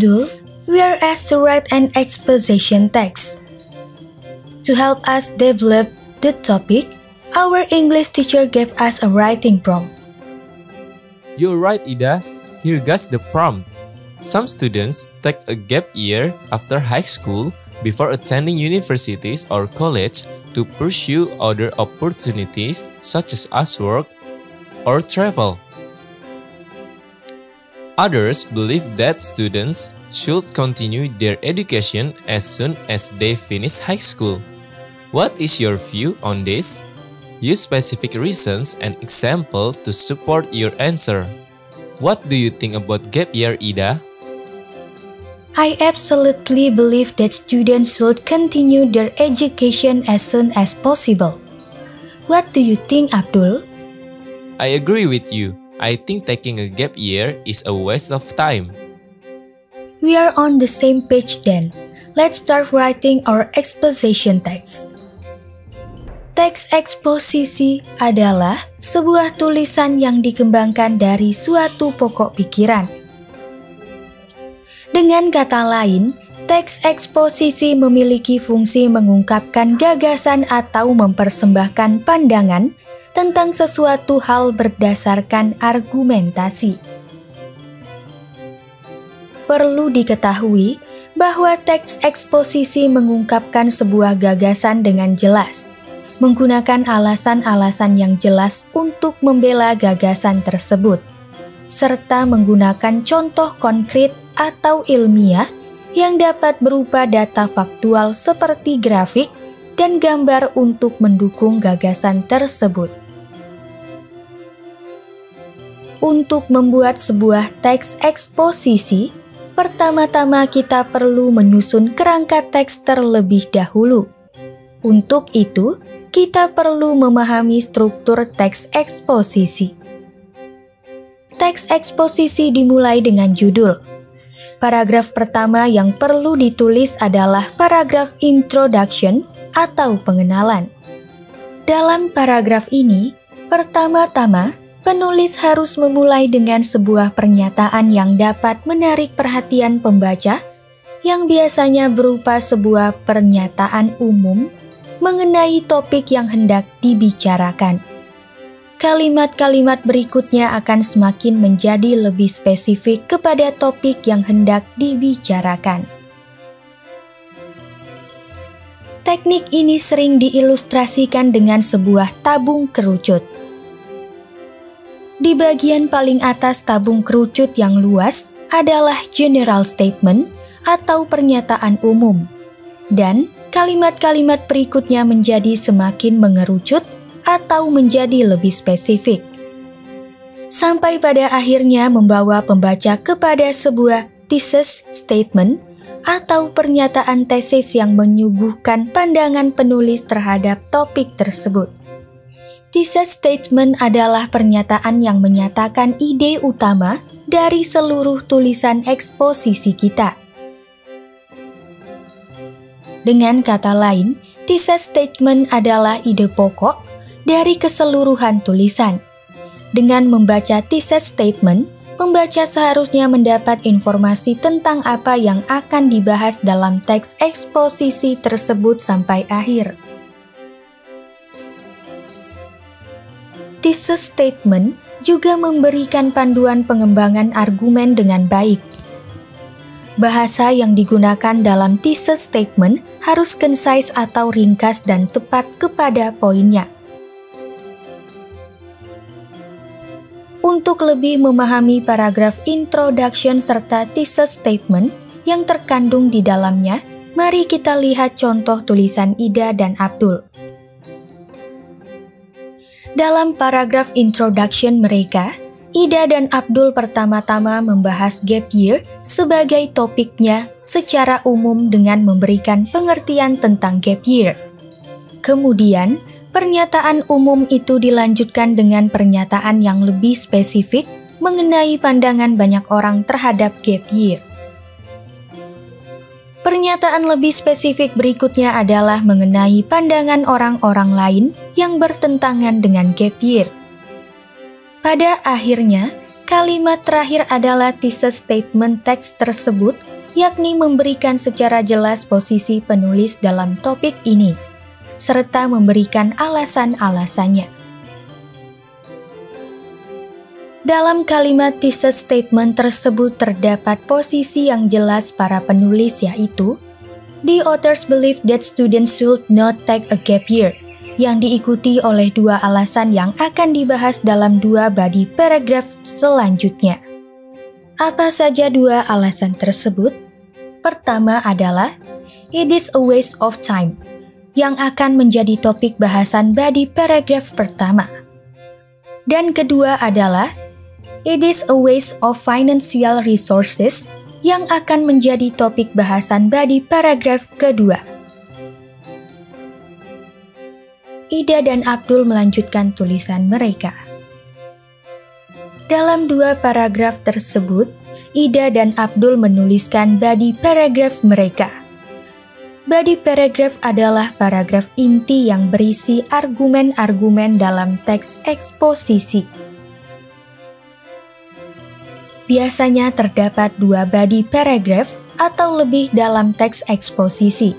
Abdul, we are asked to write an exposition text. To help us develop the topic, our English teacher gave us a writing prompt. You're right, Ida. Here goes the prompt. Some students take a gap year after high school before attending universities or college to pursue other opportunities such as work or travel. Others believe that students should continue their education as soon as they finish high school. What is your view on this? Use specific reasons and examples to support your answer. What do you think about gap year, Ida? I absolutely believe that students should continue their education as soon as possible. What do you think, Abdul? I agree with you. I think taking a gap year is a waste of time. We are on the same page then. Let's start writing our exposition text. Teks eksposisi adalah sebuah tulisan yang dikembangkan dari suatu pokok pikiran. Dengan kata lain, teks eksposisi memiliki fungsi mengungkapkan gagasan atau mempersembahkan pandangan tentang sesuatu hal berdasarkan argumentasi. Perlu diketahui bahwa teks eksposisi mengungkapkan sebuah gagasan dengan jelas, menggunakan alasan-alasan yang jelas untuk membela gagasan tersebut, serta menggunakan contoh konkret atau ilmiah yang dapat berupa data faktual seperti grafik dan gambar untuk mendukung gagasan tersebut. Untuk membuat sebuah teks eksposisi, pertama-tama kita perlu menyusun kerangka teks terlebih dahulu. Untuk itu, kita perlu memahami struktur teks eksposisi. Teks eksposisi dimulai dengan judul. Paragraf pertama yang perlu ditulis adalah paragraf introduction atau pengenalan. Dalam paragraf ini, pertama-tama penulis harus memulai dengan sebuah pernyataan yang dapat menarik perhatian pembaca, yang biasanya berupa sebuah pernyataan umum mengenai topik yang hendak dibicarakan. Kalimat-kalimat berikutnya akan semakin menjadi lebih spesifik kepada topik yang hendak dibicarakan. Teknik ini sering diilustrasikan dengan sebuah tabung kerucut. Di bagian paling atas tabung kerucut yang luas adalah general statement atau pernyataan umum, dan kalimat-kalimat berikutnya menjadi semakin mengerucut atau menjadi lebih spesifik, sampai pada akhirnya membawa pembaca kepada sebuah thesis statement atau pernyataan tesis yang menyuguhkan pandangan penulis terhadap topik tersebut. Thesis statement adalah pernyataan yang menyatakan ide utama dari seluruh tulisan eksposisi kita. Dengan kata lain, thesis statement adalah ide pokok dari keseluruhan tulisan. Dengan membaca thesis statement, pembaca seharusnya mendapat informasi tentang apa yang akan dibahas dalam teks eksposisi tersebut sampai akhir. Thesis statement juga memberikan panduan pengembangan argumen dengan baik. Bahasa yang digunakan dalam thesis statement harus concise atau ringkas dan tepat kepada poinnya. Untuk lebih memahami paragraf introduction serta thesis statement yang terkandung di dalamnya, mari kita lihat contoh tulisan Ida dan Abdul. Dalam paragraf introduction mereka, Ida dan Abdul pertama-tama membahas gap year sebagai topiknya secara umum dengan memberikan pengertian tentang gap year. Kemudian, pernyataan umum itu dilanjutkan dengan pernyataan yang lebih spesifik mengenai pandangan banyak orang terhadap gap year. Pernyataan lebih spesifik berikutnya adalah mengenai pandangan orang-orang lain yang bertentangan dengan gap year. Pada akhirnya, kalimat terakhir adalah thesis statement teks tersebut yakni memberikan secara jelas posisi penulis dalam topik ini, serta memberikan alasan-alasannya. Dalam kalimat thesis statement tersebut terdapat posisi yang jelas para penulis, yaitu the authors believe that students should not take a gap year, yang diikuti oleh dua alasan yang akan dibahas dalam dua body paragraph selanjutnya. Apa saja dua alasan tersebut? Pertama adalah it is a waste of time, yang akan menjadi topik bahasan body paragraph pertama. Dan kedua adalah it is a waste of financial resources, yang akan menjadi topik bahasan body paragraph kedua. Ida dan Abdul melanjutkan tulisan mereka. Dalam dua paragraf tersebut, Ida dan Abdul menuliskan body paragraph mereka. Body paragraph adalah paragraf inti yang berisi argumen-argumen dalam teks eksposisi. Biasanya terdapat dua body paragraph atau lebih dalam teks eksposisi.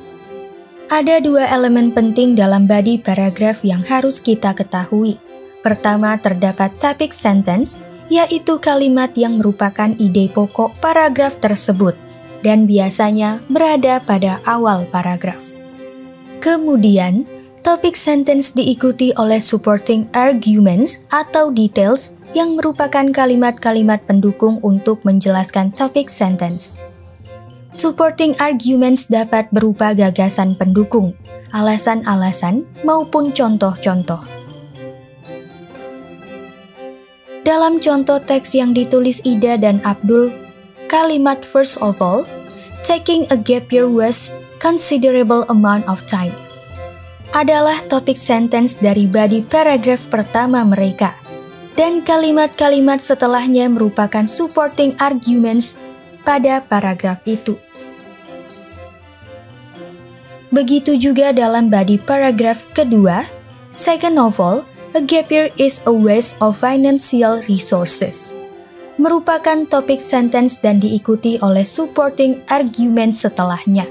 Ada dua elemen penting dalam body paragraph yang harus kita ketahui. Pertama, terdapat topic sentence, yaitu kalimat yang merupakan ide pokok paragraf tersebut dan biasanya berada pada awal paragraf. Kemudian, topic sentence diikuti oleh supporting arguments atau details yang merupakan kalimat-kalimat pendukung untuk menjelaskan topic sentence. Supporting arguments dapat berupa gagasan pendukung, alasan-alasan, maupun contoh-contoh. Dalam contoh teks yang ditulis Ida dan Abdul, kalimat first of all, taking a gap year was considerable amount of time, adalah topik sentence dari body paragraph pertama mereka, dan kalimat-kalimat setelahnya merupakan supporting arguments pada paragraf itu. Begitu juga dalam body paragraph kedua, second of all, a gap year is a waste of financial resources, merupakan topik sentence dan diikuti oleh supporting argument setelahnya.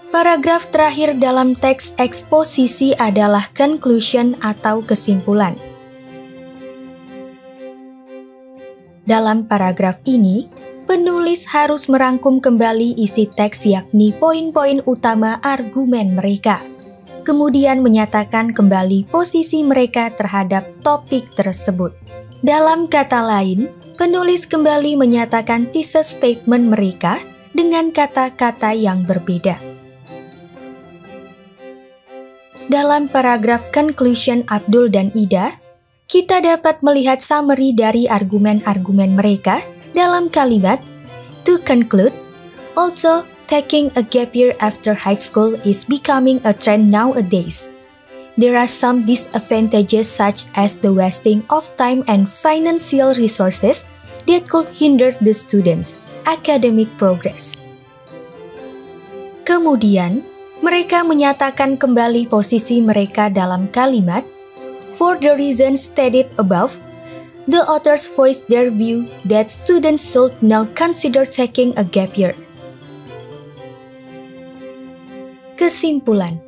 Paragraf terakhir dalam teks eksposisi adalah conclusion atau kesimpulan. Dalam paragraf ini, penulis harus merangkum kembali isi teks yakni poin-poin utama argumen mereka, kemudian menyatakan kembali posisi mereka terhadap topik tersebut. Dalam kata lain, penulis kembali menyatakan thesis statement mereka dengan kata-kata yang berbeda. Dalam paragraf conclusion Abdul dan Ida, kita dapat melihat summary dari argumen-argumen mereka dalam kalimat to conclude. Also, taking a gap year after high school is becoming a trend nowadays. There are some disadvantages such as the wasting of time and financial resources that could hinder the students' academic progress. Kemudian, mereka menyatakan kembali posisi mereka dalam kalimat, for the reasons stated above, the authors voiced their view that students should now consider taking a gap year. Kesimpulan,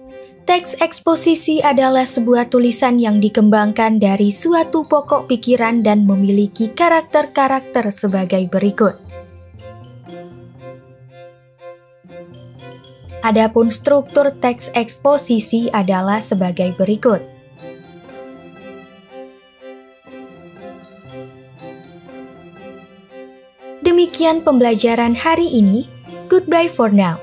teks eksposisi adalah sebuah tulisan yang dikembangkan dari suatu pokok pikiran dan memiliki karakter-karakter sebagai berikut. Adapun struktur teks eksposisi adalah sebagai berikut. Demikian pembelajaran hari ini. Goodbye for now.